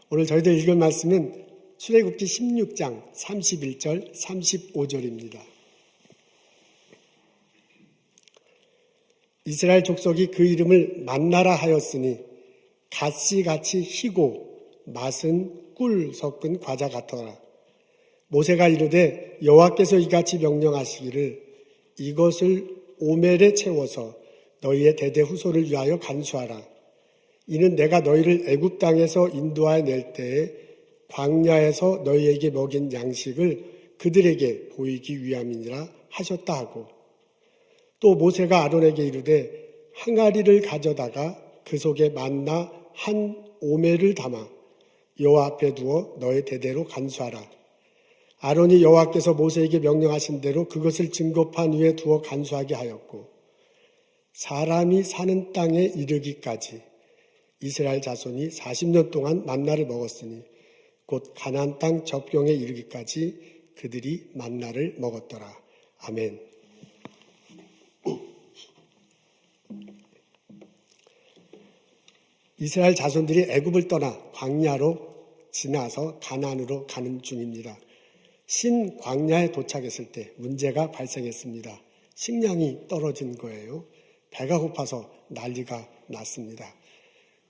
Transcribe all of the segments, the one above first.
오늘 저희들 읽을 말씀은 출애굽기 16장 31절 35절입니다. 이스라엘 족속이 그 이름을 만나라 하였으니 갓씨같이 희고 맛은 꿀 섞은 과자 같더라. 모세가 이르되 여호와께서 이같이 명령하시기를 이것을 오멜에 채워서 너희의 대대 후손을 위하여 간수하라. 이는 내가 너희를 애굽 땅에서 인도하여 낼 때에 광야에서 너희에게 먹인 양식을 그들에게 보이기 위함이니라 하셨다 하고, 또 모세가 아론에게 이르되 항아리를 가져다가 그 속에 만나 한 오멜을 담아 여호와 앞에 두어 너의 대대로 간수하라. 아론이 여호와께서 모세에게 명령하신 대로 그것을 증거판 위에 두어 간수하게 하였고, 사람이 사는 땅에 이르기까지 이스라엘 자손이 40년 동안 만나를 먹었으니 곧 가나안 땅 접경에 이르기까지 그들이 만나를 먹었더라. 아멘. 이스라엘 자손들이 애굽을 떠나 광야로 지나서 가나안으로 가는 중입니다. 신광야에 도착했을 때 문제가 발생했습니다. 식량이 떨어진 거예요. 배가 고파서 난리가 났습니다.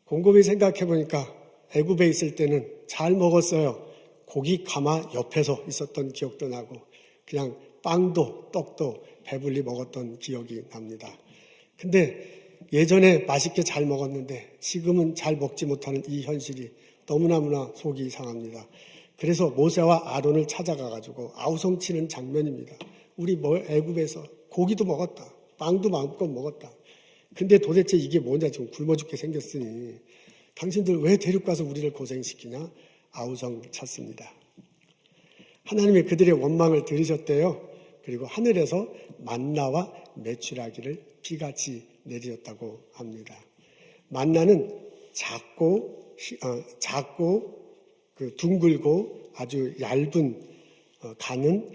곰곰이 생각해 보니까 애굽에 있을 때는 잘 먹었어요. 고기 가마 옆에서 있었던 기억도 나고 그냥 빵도 떡도 배불리 먹었던 기억이 납니다. 근데 예전에 맛있게 잘 먹었는데 지금은 잘 먹지 못하는 이 현실이 너무나 속이 상합니다. 그래서 모세와 아론을 찾아가가지고 아우성치는 장면입니다. 우리 애굽에서 고기도 먹었다. 빵도 마음껏 먹었다. 근데 도대체 이게 뭐냐, 지금 굶어 죽게 생겼으니 당신들 왜 데리고 와서 우리를 고생시키냐? 아우성 찾습니다. 하나님이 그들의 원망을 들으셨대요. 그리고 하늘에서 만나와 메추라기를 비같이 내리셨다고 합니다. 만나는 작고 둥글고 아주 얇은 가는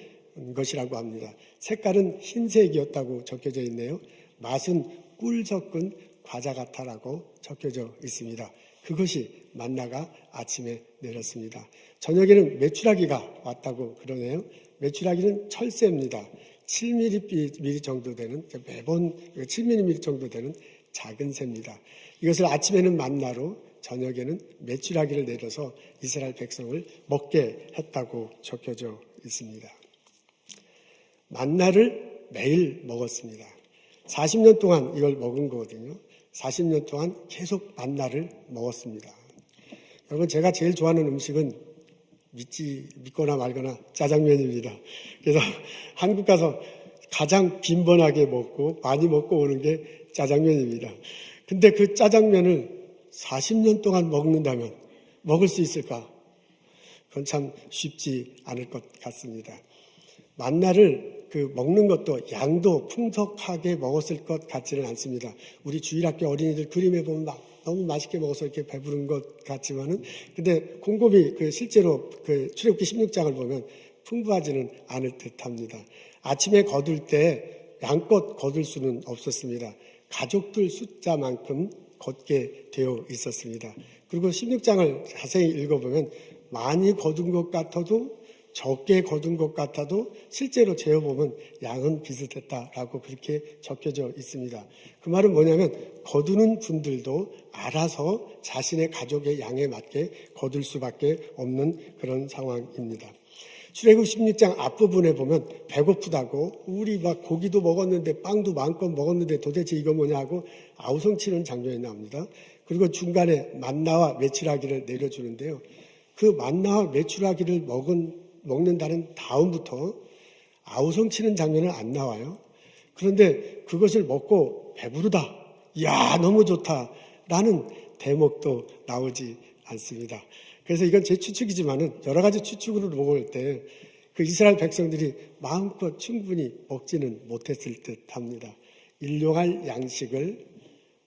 것이라고 합니다. 색깔은 흰색이었다고 적혀져 있네요. 맛은 꿀 섞은 과자 같아라고 적혀져 있습니다. 그것이 만나가 아침에 내렸습니다. 저녁에는 메추라기가 왔다고 그러네요. 메추라기는 철새입니다. 7mm 정도 되는, 매번 7mm 정도 되는 작은 새입니다. 이것을 아침에는 만나로, 저녁에는 메추라기를 내려서 이스라엘 백성을 먹게 했다고 적혀져 있습니다. 만나를 매일 먹었습니다. 40년 동안 이걸 먹은 거거든요. 40년 동안 계속 만나를 먹었습니다. 여러분, 제가 제일 좋아하는 음식은 믿거나 말거나 짜장면입니다. 그래서 한국 가서 가장 빈번하게 먹고 많이 먹고 오는 게 짜장면입니다. 근데 그 짜장면을 40년 동안 먹는다면 먹을 수 있을까? 그건 참 쉽지 않을 것 같습니다. 만나를 먹는 것도 양도 풍성하게 먹었을 것 같지는 않습니다. 우리 주일학교 어린이들 그림에 보면 너무 맛있게 먹어서 이렇게 배부른 것 같지만은, 근데 곰곰이 실제로 출애굽기 16장을 보면 풍부하지는 않을 듯합니다. 아침에 거둘 때 양껏 거둘 수는 없었습니다. 가족들 숫자만큼 걷게 되어 있었습니다. 그리고 16장을 자세히 읽어보면 많이 거둔 것 같아도 적게 거둔 것 같아도 실제로 재어보면 양은 비슷했다라고 그렇게 적혀져 있습니다. 그 말은 뭐냐면 거두는 분들도 알아서 자신의 가족의 양에 맞게 거둘 수밖에 없는 그런 상황입니다. 출애굽 16장 앞부분에 보면 배고프다고 우리 막 고기도 먹었는데 빵도 마음껏 먹었는데 도대체 이거 뭐냐 하고 아우성치는 장면이 나옵니다. 그리고 중간에 만나와 메추라기를 내려주는데요. 그 만나와 메추라기를 먹는다는 다음부터 아우성치는 장면은 안 나와요. 그런데 그것을 먹고 배부르다, 이야 너무 좋다 라는 대목도 나오지 않습니다. 그래서 이건 제 추측이지만은 여러 가지 추측으로 먹을 때 그 이스라엘 백성들이 마음껏 충분히 먹지는 못했을 듯 합니다. 일용할 양식을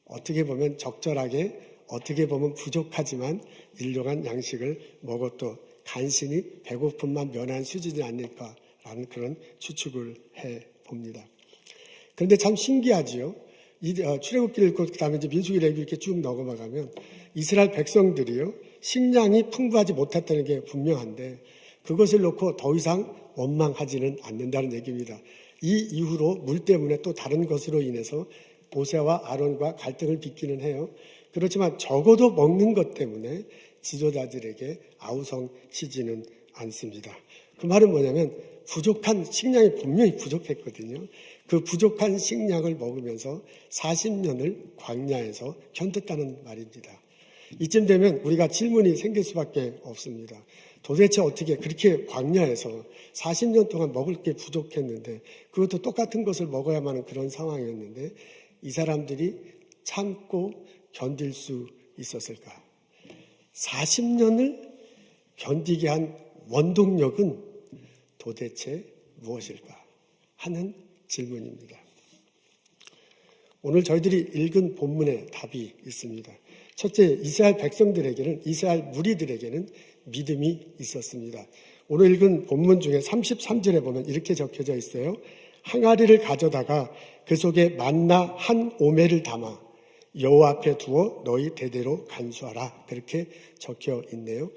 어떻게 보면 적절하게, 어떻게 보면 부족하지만 일용한 양식을 먹어도 간신히 배고픔만 면한 수준이 아닐까라는 그런 추측을 해봅니다. 그런데 참 신기하지요. 출애굽기를 읽고 그다음에 이제 민수기를 이렇게 쭉 넘어가면 이스라엘 백성들이요, 식량이 풍부하지 못했다는 게 분명한데 그것을 놓고 더 이상 원망하지는 않는다는 얘기입니다. 이 이후로 물 때문에 또 다른 것으로 인해서 모세와 아론과 갈등을 빚기는 해요. 그렇지만 적어도 먹는 것 때문에 지도자들에게 아우성치지는 않습니다. 그 말은 뭐냐면 부족한 식량이 분명히 부족했거든요. 그 부족한 식량을 먹으면서 40년을 광야에서 견뎠다는 말입니다. 이쯤 되면 우리가 질문이 생길 수밖에 없습니다. 도대체 어떻게 그렇게 광야에서 40년 동안 먹을 게 부족했는데 그것도 똑같은 것을 먹어야만 하는 그런 상황이었는데 이 사람들이 참고 견딜 수 있었을까? 40년을 견디게 한 원동력은 도대체 무엇일까 하는 질문입니다. 오늘 저희들이 읽은 본문에 답이 있습니다. 첫째, 이스라엘 백성들에게는, 이스라엘 무리들에게는 믿음이 있었습니다. 오늘 읽은 본문 중에 33절에 보면 이렇게 적혀져 있어요. 항아리를 가져다가 그 속에 만나 한 오멜을 담아 여호와 앞에 두어 너희 대대로 간수하라. 그렇게 적혀 있네요.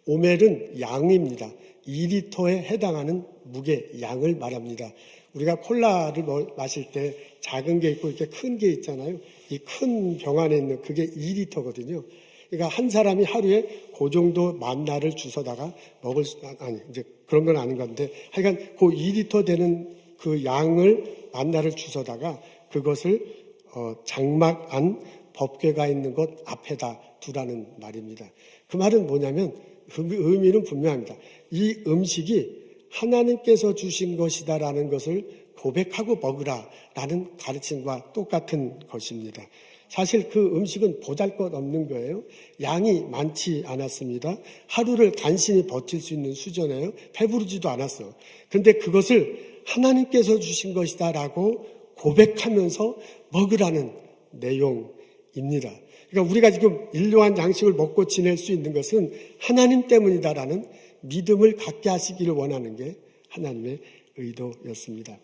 오멜은 양입니다. 2리터에 해당하는 무게, 양을 말합니다. 우리가 콜라를 마실 때 작은 게 있고 이렇게 큰 게 있잖아요. 이 큰 병 안에 있는 그게 2리터거든요. 그러니까 한 사람이 하루에 그 정도 만나를 주워다가 먹을 수, 이제 그런 건 아닌 건데 하여간 그 2리터 되는 그 양을 만나를 주워다가 그것을 장막 안 법궤가 있는 곳 앞에다 두라는 말입니다. 그 말은 뭐냐면 의미는 분명합니다. 이 음식이 하나님께서 주신 것이다라는 것을 고백하고 먹으라라는 가르침과 똑같은 것입니다. 사실 그 음식은 보잘것없는 거예요. 양이 많지 않았습니다. 하루를 간신히 버틸 수 있는 수준이에요. 배부르지도 않았어. 그런데 그것을 하나님께서 주신 것이다라고 고백하면서 먹으라는 내용입니다. 그러니까 우리가 지금 일용한 양식을 먹고 지낼 수 있는 것은 하나님 때문이다라는 믿음을 갖게 하시기를 원하는 게 하나님의 의도였습니다.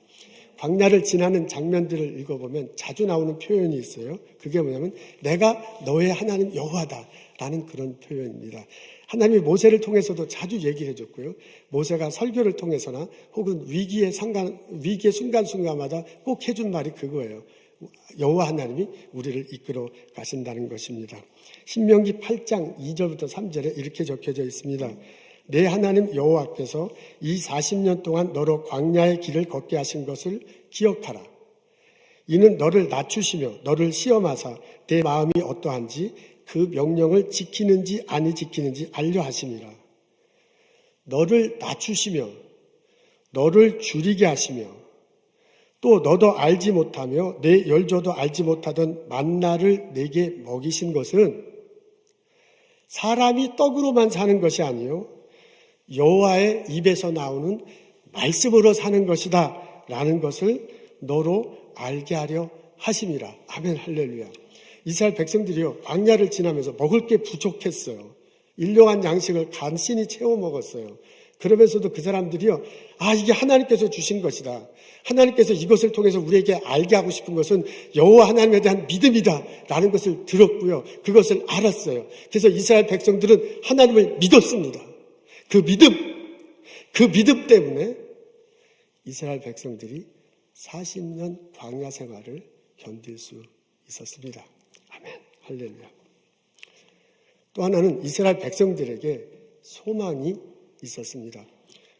광야를 지나는 장면들을 읽어보면 자주 나오는 표현이 있어요. 그게 뭐냐면 내가 너의 하나님 여호와다라는 그런 표현입니다. 하나님이 모세를 통해서도 자주 얘기를 해줬고요. 모세가 설교를 통해서나 혹은 위기의 순간순간마다 꼭 해준 말이 그거예요. 여호와 하나님이 우리를 이끌어 가신다는 것입니다. 신명기 8장 2절부터 3절에 이렇게 적혀져 있습니다. 내 하나님 여호와께서 이 40년 동안 너로 광야의 길을 걷게 하신 것을 기억하라. 이는 너를 낮추시며 너를 시험하사 내 마음이 어떠한지 그 명령을 지키는지 아니 지키는지 알려 하심이라. 너를 낮추시며 너를 줄이게 하시며 또 너도 알지 못하며 내 열조도 알지 못하던 만나를 내게 먹이신 것은 사람이 떡으로만 사는 것이 아니요 여호와의 입에서 나오는 말씀으로 사는 것이다 라는 것을 너로 알게 하려 하심이라. 아멘 할렐루야. 이스라엘 백성들이요 광야를 지나면서 먹을 게 부족했어요. 일용한 양식을 간신히 채워 먹었어요. 그러면서도 그 사람들이요 이게 하나님께서 주신 것이다. 하나님께서 이것을 통해서 우리에게 알게 하고 싶은 것은 여호와 하나님에 대한 믿음이다 라는 것을 들었고요. 그것을 알았어요. 그래서 이스라엘 백성들은 하나님을 믿었습니다. 그 믿음 때문에 이스라엘 백성들이 40년 광야 생활을 견딜 수 있었습니다. 아멘. 할렐루야. 또 하나는 이스라엘 백성들에게 소망이 있었습니다.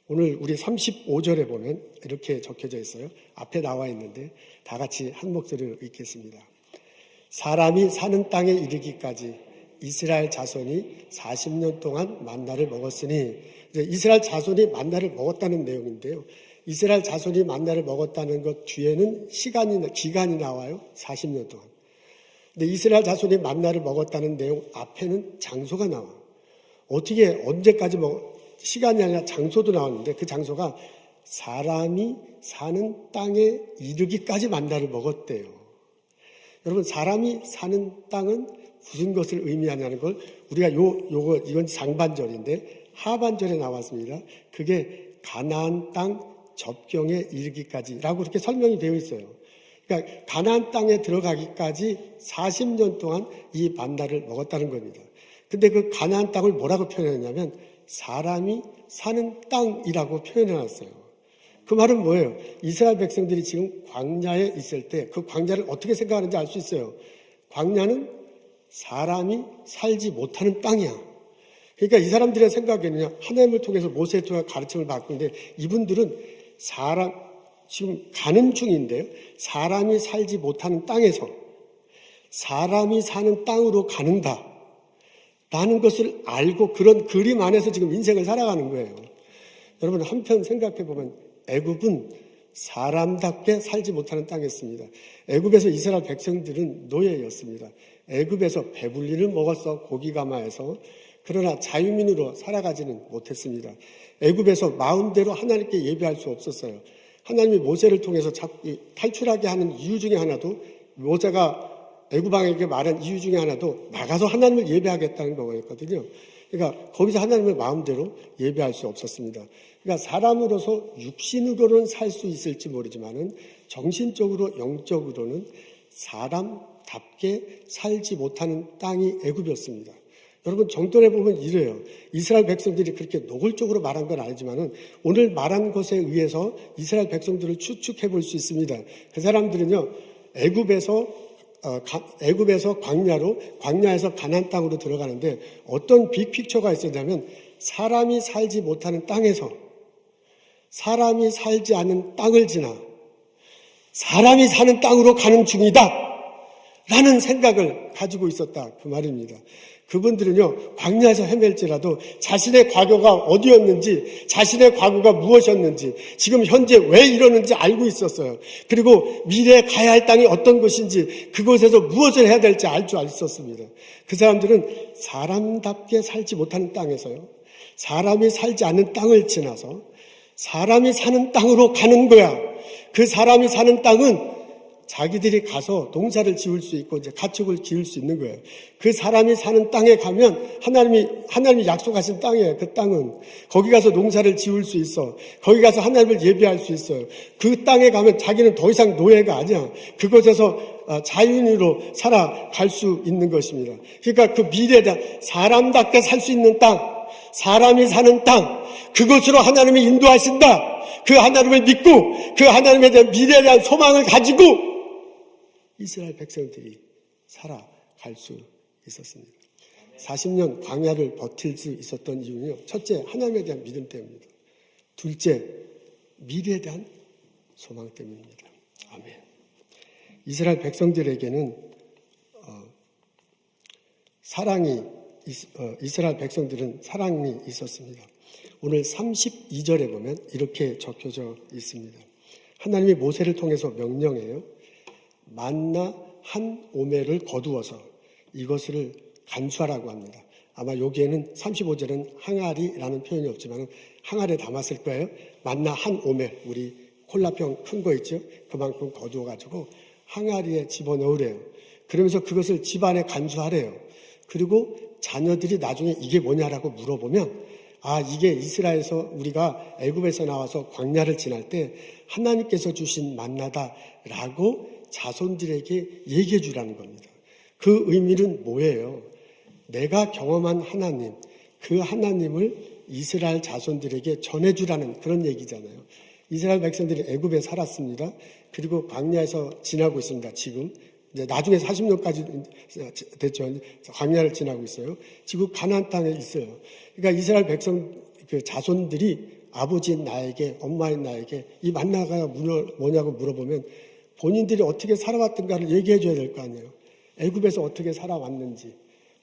오늘 우리 35절에 보면 이렇게 적혀져 있어요. 앞에 나와 있는데 다 같이 한 목소리로 읽겠습니다. 사람이 사는 땅에 이르기까지 이스라엘 자손이 40년 동안 만나를 먹었으니 이스라엘 자손이 만나를 먹었다는 내용인데요. 이스라엘 자손이 만나를 먹었다는 것 뒤에는 기간이 나와요. 40년 동안. 근데 이스라엘 자손이 만나를 먹었다는 내용 앞에는 장소가 나와. 어떻게 언제까지 시간이 아니라 장소도 나왔는데 그 장소가 사람이 사는 땅에 이르기까지 만나를 먹었대요. 여러분 사람이 사는 땅은 무슨 것을 의미하냐는 걸 우리가 이건 상반절인데 하반절에 나왔습니다. 그게 가나안 땅 접경에 이르기까지라고 이렇게 설명이 되어 있어요. 그러니까 가나안 땅에 들어가기까지 40년 동안 이 만나를 먹었다는 겁니다. 근데 그 가나안 땅을 뭐라고 표현했냐면 사람이 사는 땅이라고 표현해놨어요. 그 말은 뭐예요? 이스라엘 백성들이 지금 광야에 있을 때 그 광야를 어떻게 생각하는지 알 수 있어요. 광야는 사람이 살지 못하는 땅이야. 그러니까 이 사람들의 생각에는 하나님을 통해서 모세를 통해 가르침을 받고 있는데 이분들은 지금 가는 중인데요. 사람이 살지 못하는 땅에서 사람이 사는 땅으로 가는다. 라는 것을 알고 그런 그림 안에서 지금 인생을 살아가는 거예요. 여러분 한편 생각해 보면 애굽은 사람답게 살지 못하는 땅이었습니다. 애굽에서 이스라엘 백성들은 노예였습니다. 애굽에서 배불리를 먹었어. 고기가마에서. 그러나 자유민으로 살아가지는 못했습니다. 애굽에서 마음대로 하나님께 예배할 수 없었어요. 하나님이 모세를 통해서 탈출하게 하는 이유 중에 하나도 모세가 애굽 왕에게 말한 이유 중에 하나도 나가서 하나님을 예배하겠다는 거였거든요. 그러니까 거기서 하나님을 마음대로 예배할 수 없었습니다. 그러니까 사람으로서 육신으로는 살 수 있을지 모르지만은 정신적으로 영적으로는 사람답게 살지 못하는 땅이 애굽이었습니다. 여러분 정돈해 보면 이래요. 이스라엘 백성들이 그렇게 노골적으로 말한 건 아니지만은 오늘 말한 것에 의해서 이스라엘 백성들을 추측해 볼 수 있습니다. 그 사람들은요 애굽에서 광야에서 가나안 땅으로 들어가는데 어떤 빅픽처가 있었냐면 사람이 살지 못하는 땅에서 사람이 살지 않는 땅을 지나 사람이 사는 땅으로 가는 중이다 라는 생각을 가지고 있었다 그 말입니다. 그분들은요 광야에서 헤맬지라도 자신의 과거가 어디였는지 자신의 과거가 무엇이었는지 지금 현재 왜 이러는지 알고 있었어요. 그리고 미래에 가야 할 땅이 어떤 곳인지 그곳에서 무엇을 해야 될지 알 줄 있었습니다. 그 사람들은 사람답게 살지 못하는 땅에서요 사람이 살지 않는 땅을 지나서 사람이 사는 땅으로 가는 거야. 그 사람이 사는 땅은 자기들이 가서 농사를 지을 수 있고 이제 가축을 기를 수 있는 거예요. 그 사람이 사는 땅에 가면 하나님이 약속하신 땅이에요. 그 땅은 거기 가서 농사를 지을 수 있어. 거기 가서 하나님을 예배할 수 있어요. 그 땅에 가면 자기는 더 이상 노예가 아니야. 그곳에서 자유인으로 살아갈 수 있는 것입니다. 그러니까 그 미래에 대한 사람답게 살 수 있는 땅, 사람이 사는 땅, 그곳으로 하나님이 인도하신다. 그 하나님을 믿고 그 하나님에 대한 미래에 대한 소망을 가지고 이스라엘 백성들이 살아갈 수 있었습니다. 40년 광야를 버틸 수 있었던 이유는요. 첫째, 하나님에 대한 믿음 때문입니다. 둘째, 미래에 대한 소망 때문입니다. 아멘. 이스라엘 백성들에게는 이스라엘 백성들은 사랑이 있었습니다. 오늘 32절에 보면 이렇게 적혀져 있습니다. 하나님이 모세를 통해서 명령해요. 만나 한 오멜을 거두어서 이것을 간수하라고 합니다. 아마 여기에는 35절은 항아리라는 표현이 없지만 항아리에 담았을 거예요. 만나 한 오멜, 우리 콜라병 큰 거 있죠? 그만큼 거두어가지고 항아리에 집어넣으래요. 그러면서 그것을 집안에 간수하래요. 그리고 자녀들이 나중에 이게 뭐냐라고 물어보면 이게 이스라엘에서 우리가 애굽에서 나와서 광야를 지날 때 하나님께서 주신 만나다라고 자손들에게 얘기해 주라는 겁니다. 그 의미는 뭐예요? 내가 경험한 하나님, 그 하나님을 이스라엘 자손들에게 전해주라는 그런 얘기잖아요. 이스라엘 백성들이 애굽에 살았습니다. 그리고 광야에서 지나고 있습니다. 지금 이제 나중에 40년까지 됐죠. 광야를 지나고 있어요. 지금 가나안 땅에 있어요. 그러니까 이스라엘 백성 그 자손들이 아버지인 나에게, 엄마인 나에게 이 만나가 뭐냐고 물어보면 본인들이 어떻게 살아왔던가를 얘기해 줘야 될 거 아니에요. 애굽에서 어떻게 살아왔는지,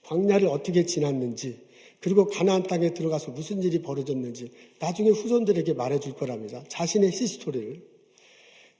광야를 어떻게 지났는지, 그리고 가나안 땅에 들어가서 무슨 일이 벌어졌는지 나중에 후손들에게 말해줄 거랍니다. 자신의 히스토리를.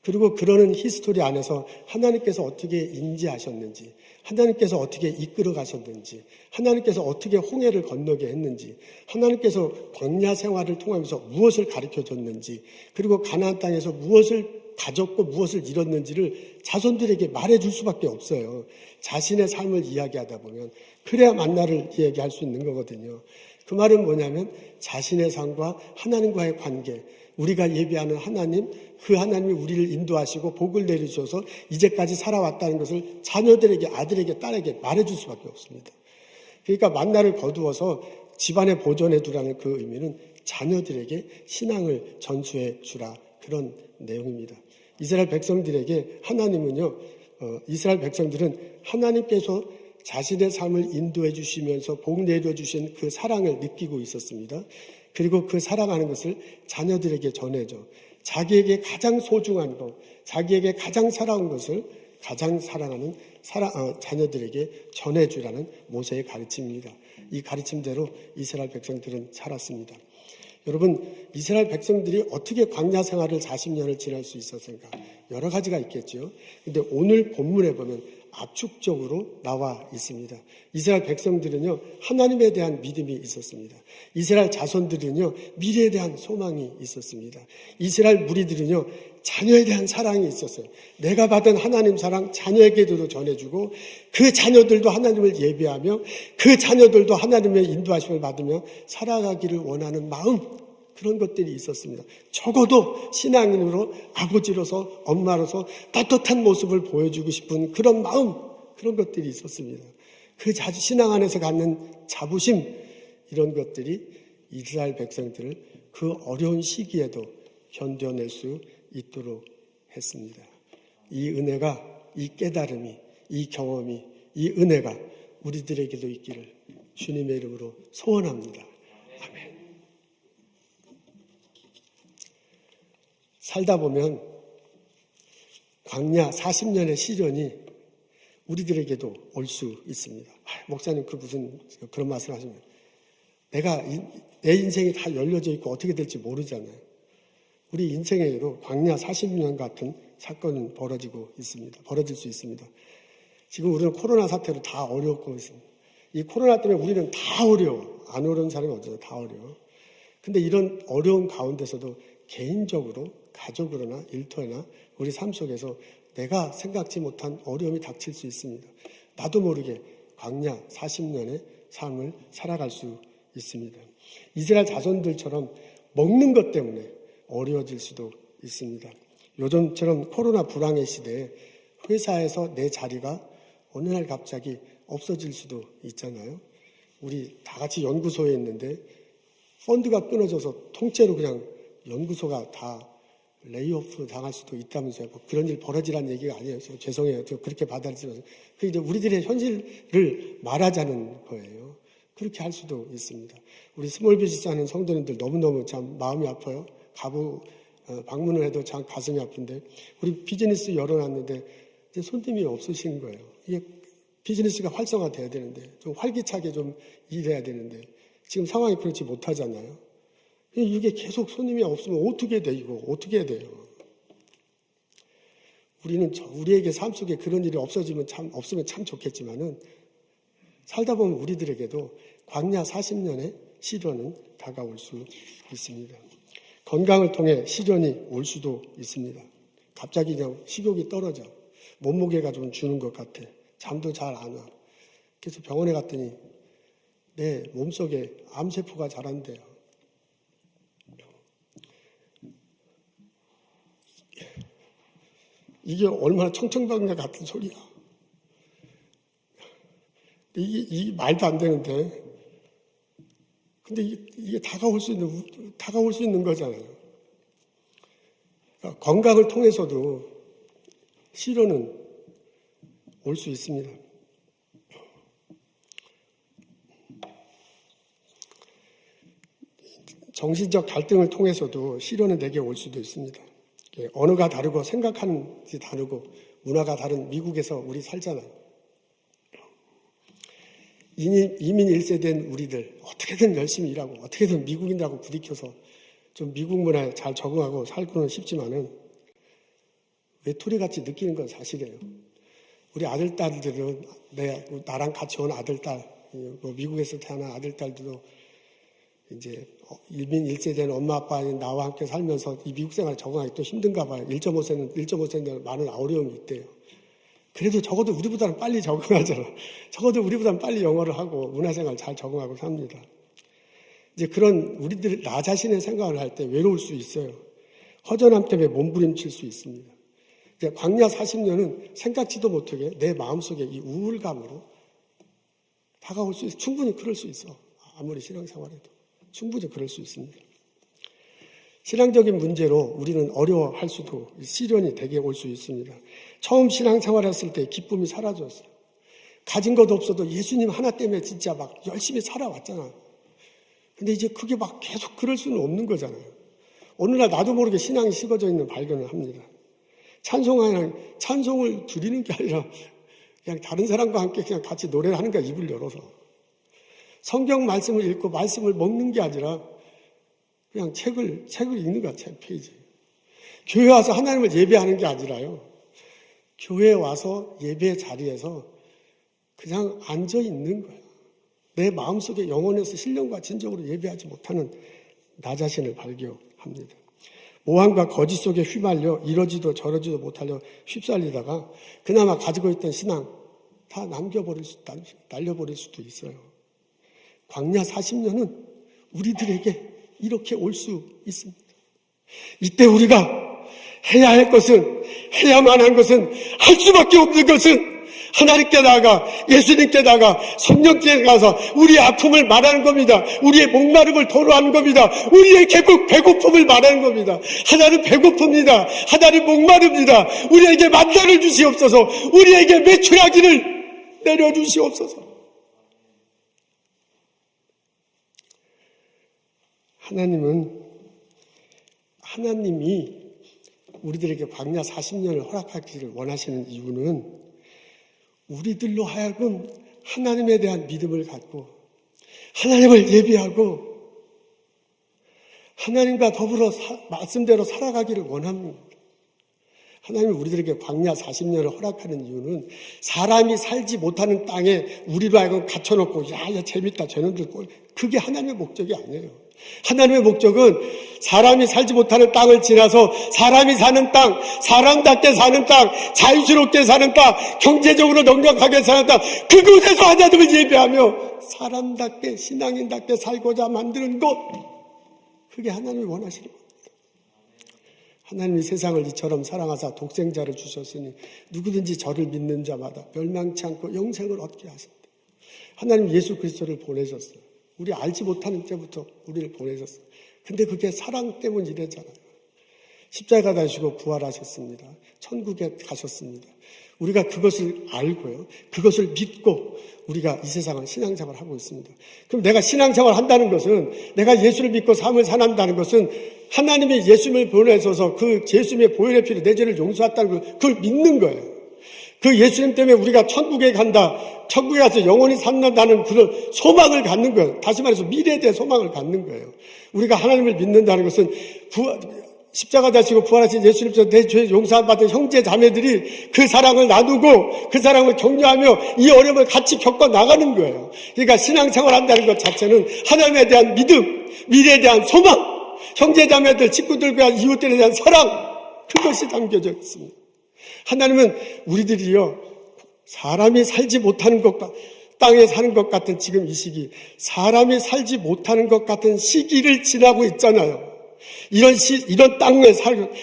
그리고 그러는 히스토리 안에서 하나님께서 어떻게 인지하셨는지, 하나님께서 어떻게 이끌어 가셨는지, 하나님께서 어떻게 홍해를 건너게 했는지, 하나님께서 광야 생활을 통하면서 무엇을 가르쳐 줬는지, 그리고 가나안 땅에서 무엇을 가졌고 무엇을 잃었는지를 자손들에게 말해줄 수밖에 없어요. 자신의 삶을 이야기하다 보면 그래야 만나를 이야기할 수 있는 거거든요. 그 말은 뭐냐면 자신의 삶과 하나님과의 관계, 우리가 예배하는 하나님, 그 하나님이 우리를 인도하시고 복을 내리셔서 이제까지 살아왔다는 것을 자녀들에게, 아들에게, 딸에게 말해줄 수밖에 없습니다. 그러니까 만나를 거두어서 집안에 보존해 두라는 그 의미는 자녀들에게 신앙을 전수해 주라, 그런 내용입니다. 이스라엘 백성들에게 하나님은요, 이스라엘 백성들은 하나님께서 자신의 삶을 인도해 주시면서 복 내려 주신 그 사랑을 느끼고 있었습니다. 그리고 그 사랑하는 것을 자녀들에게 전해줘. 자기에게 가장 소중한 것, 자기에게 가장 사랑하는 것을 가장 사랑하는 자녀들에게 전해주라는 모세의 가르침입니다. 이 가르침대로 이스라엘 백성들은 살았습니다. 여러분, 이스라엘 백성들이 어떻게 광야 생활을 40년을 지날 수 있었을까? 여러 가지가 있겠죠. 근데 오늘 본문에 보면 압축적으로 나와 있습니다. 이스라엘 백성들은요, 하나님에 대한 믿음이 있었습니다. 이스라엘 자손들은요, 미래에 대한 소망이 있었습니다. 이스라엘 무리들은요, 자녀에 대한 사랑이 있었어요. 내가 받은 하나님 사랑 자녀에게도 전해주고, 그 자녀들도 하나님을 예배하며, 그 자녀들도 하나님의 인도하심을 받으며 살아가기를 원하는 마음, 그런 것들이 있었습니다. 적어도 신앙인으로 아버지로서 엄마로서 떳떳한 모습을 보여주고 싶은 그런 마음, 그런 것들이 있었습니다. 그 신앙 안에서 갖는 자부심, 이런 것들이 이스라엘 백성들을 그 어려운 시기에도 견뎌낼 수 있도록 했습니다. 이 은혜가, 이 깨달음이, 이 경험이, 이 은혜가 우리들에게도 있기를 주님의 이름으로 소원합니다. 아멘. 살다 보면 광야 40년의 시련이 우리들에게도 올 수 있습니다. 목사님 그런 말씀을 하시면 내 인생이 다 열려져 있고 어떻게 될지 모르잖아요. 우리 인생에도 광야 40년 같은 사건은 벌어질 수 있습니다. 지금 우리는 코로나 사태로 다 어렵고 있습니다. 이 코로나 때문에 우리는 다 어려워. 안 어려운 사람이 어디서 다 어려워. 근데 이런 어려운 가운데서도 개인적으로, 가족으로나 일터나 우리 삶 속에서 내가 생각지 못한 어려움이 닥칠 수 있습니다. 나도 모르게 광야 40년의 삶을 살아갈 수 있습니다. 이스라엘 자손들처럼 먹는 것 때문에 어려워질 수도 있습니다. 요즘처럼 코로나 불황의 시대에 회사에서 내 자리가 어느 날 갑자기 없어질 수도 있잖아요. 우리 다 같이 연구소에 있는데 펀드가 끊어져서 통째로 그냥 연구소가 다 레이오프 당할 수도 있다면서요. 뭐 그런 일 벌어지라는 얘기가 아니에요. 죄송해요. 저 그렇게 받아들여서. 그 이제 우리들의 현실을 말하자는 거예요. 그렇게 할 수도 있습니다. 우리 스몰 비즈니스 하는 성도님들 너무너무 참 마음이 아파요. 방문을 해도 참 가슴이 아픈데, 우리 비즈니스 열어놨는데 이제 손님이 없으신 거예요. 이게 비즈니스가 활성화돼야 되는데, 좀 활기차게 좀 일해야 되는데 지금 상황이 그렇지 못하잖아요. 이게 계속 손님이 없으면 어떻게 돼, 이거 어떻게 해야 돼요? 우리에게 삶 속에 그런 일이 없으면 참 좋겠지만은, 살다 보면 우리들에게도 광야 40년의 시련은 다가올 수 있습니다. 건강을 통해 시련이 올 수도 있습니다. 갑자기 그냥 식욕이 떨어져. 몸무게가 좀 주는 것 같아. 잠도 잘 안 와. 그래서 병원에 갔더니 내 몸속에 암세포가 자란대요. 이게 얼마나 청천벽력 같은 소리야. 이게 말도 안 되는데. 근데 이게 다가올 수 있는 거잖아요. 그러니까 건강을 통해서도 시련은 올 수 있습니다. 정신적 갈등을 통해서도 시련은 내게 올 수도 있습니다. 언어가 다르고 생각하는 게 다르고 문화가 다른 미국에서 우리 살잖아요. 이민 1세대인 우리들 어떻게든 열심히 일하고 어떻게든 미국인들하고 부딪혀서 좀 미국 문화에 잘 적응하고 살고는 싶지만은 외톨이같이 느끼는 건 사실이에요. 우리 아들, 딸들은 나랑 같이 온 아들, 딸, 미국에서 태어난 아들, 딸들도 이제 이민 1세대는 엄마, 아빠, 나와 함께 살면서 이 미국 생활에 적응하기 또 힘든가 봐요. 1.5세는 많은 어려움이 있대요. 그래도 적어도 우리보다는 빨리 적응하잖아. 적어도 우리보다는 빨리 영어를 하고 문화생활 잘 적응하고 삽니다. 이제 그런 우리들, 나 자신의 생각을 할 때 외로울 수 있어요. 허전함 때문에 몸부림칠 수 있습니다. 이제 광야 40년은 생각지도 못하게 내 마음속에 이 우울감으로 다가올 수 있어. 충분히 그럴 수 있어. 아무리 신앙생활해도 충분히 그럴 수 있습니다. 신앙적인 문제로 우리는 어려워할 수도, 시련이 되게 올 수 있습니다. 처음 신앙생활했을 때 기쁨이 사라졌어요. 가진 것도 없어도 예수님 하나 때문에 진짜 막 열심히 살아왔잖아. 근데 이제 그게 막 계속 그럴 수는 없는 거잖아요. 어느 날 나도 모르게 신앙이 식어져 있는 발견을 합니다. 찬송을 드리는 게 아니라 그냥 다른 사람과 함께 그냥 같이 노래를 하는 거야, 입을 열어서. 성경 말씀을 읽고 말씀을 먹는 게 아니라 그냥 책을 읽는 거야, 책 페이지. 교회 와서 하나님을 예배하는 게 아니라요. 교회에 와서 예배 자리에서 그냥 앉아 있는 거야. 내 마음속에 영혼에서 신령과 진정으로 예배하지 못하는 나 자신을 발견합니다. 모함과 거짓 속에 휘말려 이러지도 저러지도 못하려 휩쓸리다가 그나마 가지고 있던 신앙 다 날려버릴 수도 있어요. 광야 40년은 우리들에게 이렇게 올 수 있습니다. 이때 우리가 해야 할 것은, 해야만 한 것은, 할 수밖에 없는 것은 하나님께 나아가, 예수님께 나아가, 성령께 가서 우리의 아픔을 말하는 겁니다. 우리의 목마름을 토로하는 겁니다. 우리의 배고픔을 말하는 겁니다. 하나님 배고픕니다. 하나님 목마릅니다. 우리에게 만나를 주시옵소서. 우리에게 매출하기를 내려주시옵소서. 하나님이 우리들에게 광야 40년을 허락하기를 원하시는 이유는 우리들로 하여금 하나님에 대한 믿음을 갖고 하나님을 예비하고 하나님과 더불어 말씀대로 살아가기를 원합니다. 하나님이 우리들에게 광야 40년을 허락하는 이유는 사람이 살지 못하는 땅에 우리로 하여금 갇혀놓고 야 재밌다 저놈들 그게 하나님의 목적이 아니에요. 하나님의 목적은 사람이 살지 못하는 땅을 지나서 사람이 사는 땅, 사람답게 사는 땅, 자유스럽게 사는 땅, 경제적으로 넉넉하게 사는 땅, 그곳에서 하나님을 예배하며 사람답게 신앙인답게 살고자 만드는 것, 그게 하나님이 원하시는 겁니다. 하나님이 세상을 이처럼 사랑하사 독생자를 주셨으니 누구든지 저를 믿는 자마다 멸망치 않고 영생을 얻게 하신다. 하나님 예수 그리스도를 보내셨어요. 우리 알지 못하는 때부터 우리를 보내셨어요. 근데 그게 사랑 때문이래잖아요. 십자가 다시고 부활하셨습니다. 천국에 가셨습니다. 우리가 그것을 알고요. 그것을 믿고 우리가 이 세상을 신앙생활을 하고 있습니다. 그럼 내가 신앙생활을 한다는 것은 내가 예수를 믿고 삶을 산다는 것은 하나님이 예수님을 보내셔서 그 예수님의 보혈의 피로 내 죄를 용서했다는 걸 그걸 믿는 거예요. 그 예수님 때문에 우리가 천국에 간다. 천국에 가서 영원히 산다는 그런 소망을 갖는 거예요. 다시 말해서 미래에 대한 소망을 갖는 거예요. 우리가 하나님을 믿는다는 것은 십자가 다시고 부활하신 예수님께서 내 죄 용서받은 형제 자매들이 그 사랑을 나누고 그 사랑을 격려하며 이 어려움을 같이 겪어 나가는 거예요. 그러니까 신앙생활 한다는 것 자체는 하나님에 대한 믿음, 미래에 대한 소망, 형제 자매들, 친구들과 이웃들에 대한 사랑, 그것이 담겨져 있습니다. 하나님은 우리들이요, 사람이 살지 못하는 땅에 사는 것 같은 지금 이 시기, 사람이 살지 못하는 것 같은 시기를 지나고 있잖아요. 이런 땅에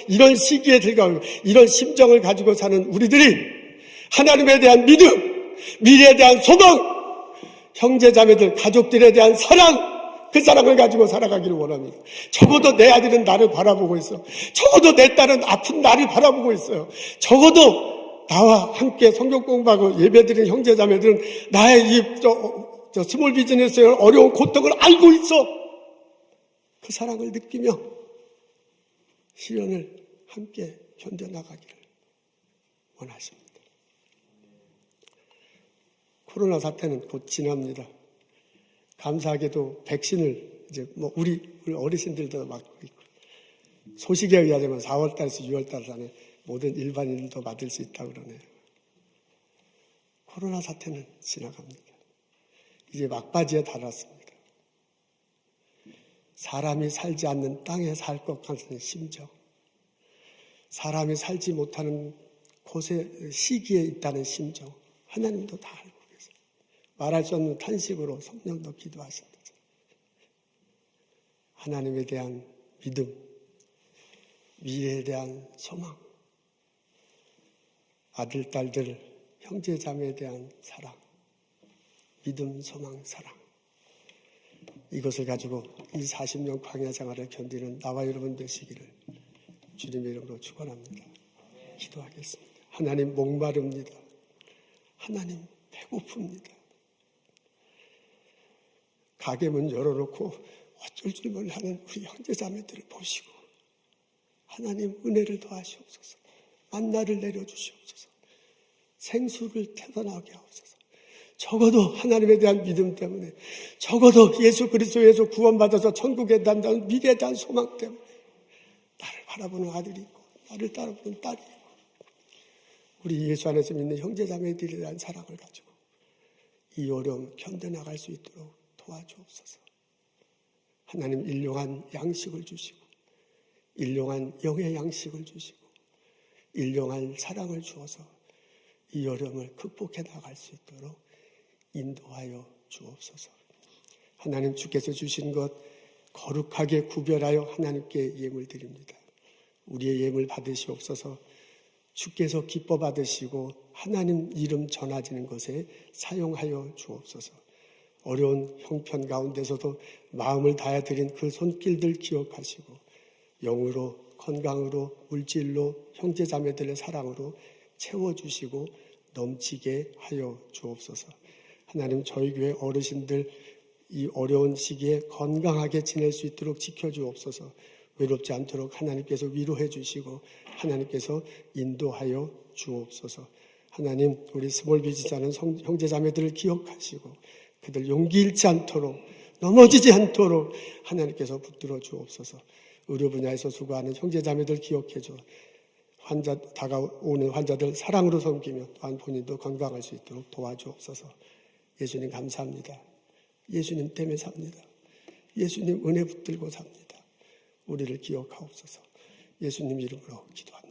이런 시기에 들어가고, 이런 심정을 가지고 사는 우리들이 하나님에 대한 믿음, 미래에 대한 소망, 형제 자매들, 가족들에 대한 사랑, 그 사랑을 가지고 살아가기를 원합니다. 적어도 내 아들은 나를 바라보고 있어. 적어도 내 딸은 아픈 나를 바라보고 있어요. 적어도 나와 함께 성경 공부하고 예배드리는 형제 자매들은 나의 이 스몰 비즈니스의 어려운 고통을 알고 있어. 그 사랑을 느끼며 시련을 함께 견뎌나가기를 원하십니다. 코로나 사태는 곧 지납니다. 감사하게도 백신을 이제 우리 어르신들도 맞고 있고, 소식에 의하자면 4월달에서 6월달 안에 모든 일반인도 맞을 수 있다고 그러네요. 코로나 사태는 지나갑니다. 이제 막바지에 달았습니다. 사람이 살지 않는 땅에 살 것 같은 심정, 사람이 살지 못하는 곳에 시기에 있다는 심정, 하나님도 다 알고 계세요. 말할 수 없는 탄식으로 성령도 기도하신다. 하나님에 대한 믿음, 미래에 대한 소망, 아들, 딸들, 형제, 자매에 대한 사랑, 믿음, 소망, 사랑. 이것을 가지고 이 40년 광야 생활을 견디는 나와 여러분 되시기를 주님의 이름으로 축원합니다. 기도하겠습니다. 하나님 목마릅니다. 하나님 배고픕니다. 가게 문 열어놓고 어쩔 줄 몰라하는 우리 형제자매들을 보시고 하나님 은혜를 더하시옵소서. 만나를 내려주시옵소서. 생수를 태어나게 하옵소서. 적어도 하나님에 대한 믿음 때문에, 적어도 예수 그리스도에서 구원받아서 천국에 간다는 미래에 대한 소망 때문에 나를 바라보는 아들이 있고 나를 따라보는 딸이 있고 우리 예수 안에서 믿는 형제자매들에 대한 사랑을 가지고 이 어려움 견뎌나갈 수 있도록 도와주옵소서. 하나님 일용한 양식을 주시고 일용한 영의 양식을 주시고 일용한 사랑을 주어서 이 어려움을 극복해 나갈 수 있도록 인도하여 주옵소서. 하나님 주께서 주신 것 거룩하게 구별하여 하나님께 예물 드립니다. 우리의 예물 받으시옵소서. 주께서 기뻐 받으시고 하나님 이름 전하지는 것에 사용하여 주옵소서. 어려운 형편 가운데서도 마음을 다해 드린 그 손길들 기억하시고 영으로, 건강으로, 물질로, 형제자매들의 사랑으로 채워주시고 넘치게 하여 주옵소서. 하나님 저희 교회 어르신들 이 어려운 시기에 건강하게 지낼 수 있도록 지켜주옵소서. 외롭지 않도록 하나님께서 위로해 주시고 하나님께서 인도하여 주옵소서. 하나님 우리 스몰 비즈니스하는 형제자매들을 기억하시고 그들 용기 잃지 않도록 넘어지지 않도록 하나님께서 붙들어 주옵소서. 의료 분야에서 수고하는 형제자매들 기억해 줘. 다가오는 환자들 사랑으로 섬기며 또한 본인도 건강할 수 있도록 도와주옵소서. 예수님 감사합니다. 예수님 때문에 삽니다. 예수님 은혜 붙들고 삽니다. 우리를 기억하옵소서. 예수님 이름으로 기도합니다.